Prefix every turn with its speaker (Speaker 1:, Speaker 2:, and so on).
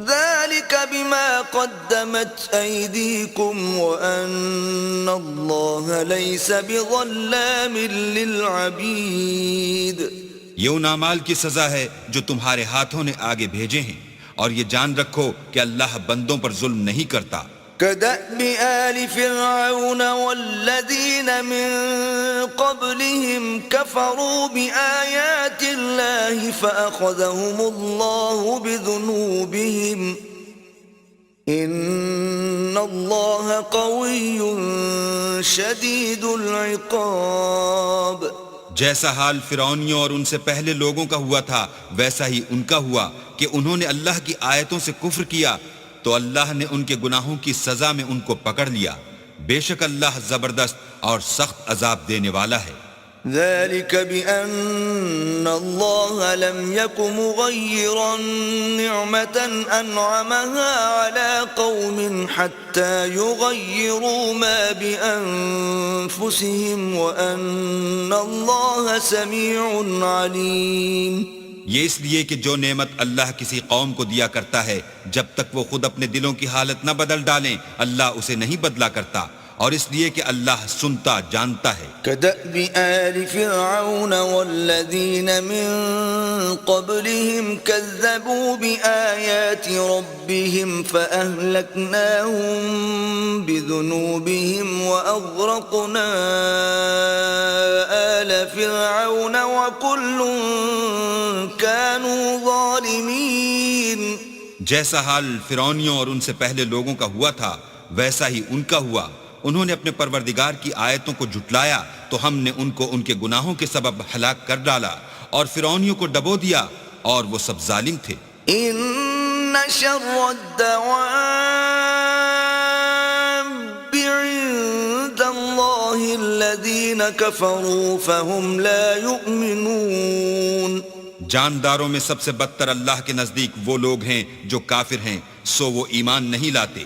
Speaker 1: ذلك بما قدمت أيديكم وأن الله ليس بظلام للعبيد.
Speaker 2: یہ ان اعمال کی سزا ہے جو تمہارے ہاتھوں نے آگے بھیجے ہیں، اور یہ جان رکھو کہ اللہ بندوں پر ظلم نہیں کرتا.
Speaker 1: كدأب آل فرعون والذين من قبلهم كفروا بآيات الله فأخذهم الله بذنوبهم إن الله قوي شديد العقاب.
Speaker 2: جیسا حال فرعونیوں اور ان سے پہلے لوگوں کا ہوا تھا ویسا ہی ان کا ہوا کہ انہوں نے اللہ کی آیتوں سے کفر کیا تو اللہ نے ان کے گناہوں کی سزا میں ان کو پکڑ لیا. بے شک اللہ زبردست اور سخت عذاب دینے والا ہے.
Speaker 1: ذلك بأن الله لم يك مغيرا نعمة أنعمها على قوم حتى يغيروا ما بأنفسهم وأن الله سميع عليم.
Speaker 2: یہ اس لیے کہ جو نعمت اللہ کسی قوم کو دیا کرتا ہے جب تک وہ خود اپنے دلوں کی حالت نہ بدل ڈالیں اللہ اسے نہیں بدلا کرتا، اور اس لیے کہ اللہ سنتا جانتا ہے.
Speaker 1: كدأب آل فرعون والذين من قبلهم كذبوا بآيات ربهم فأهلكناهم بذنوبهم وأغرقنا آل فرعون وكل كانوا ظالمين.
Speaker 2: جیسا حال فرعونیوں اور ان سے پہلے لوگوں کا ہوا تھا ویسا ہی ان کا ہوا. انہوں نے اپنے پروردگار کی آیتوں کو جھٹلایا تو ہم نے ان کو ان کے گناہوں کے سبب ہلاک کر ڈالا، اور فرعونیوں کو ڈبو دیا اور وہ سب ظالم تھے.
Speaker 1: ان شر الدواب عند الله الذين كفروا فهم لا يؤمنون.
Speaker 2: جانداروں میں سب سے بدتر اللہ کے نزدیک وہ لوگ ہیں جو کافر ہیں سو وہ ایمان نہیں لاتے.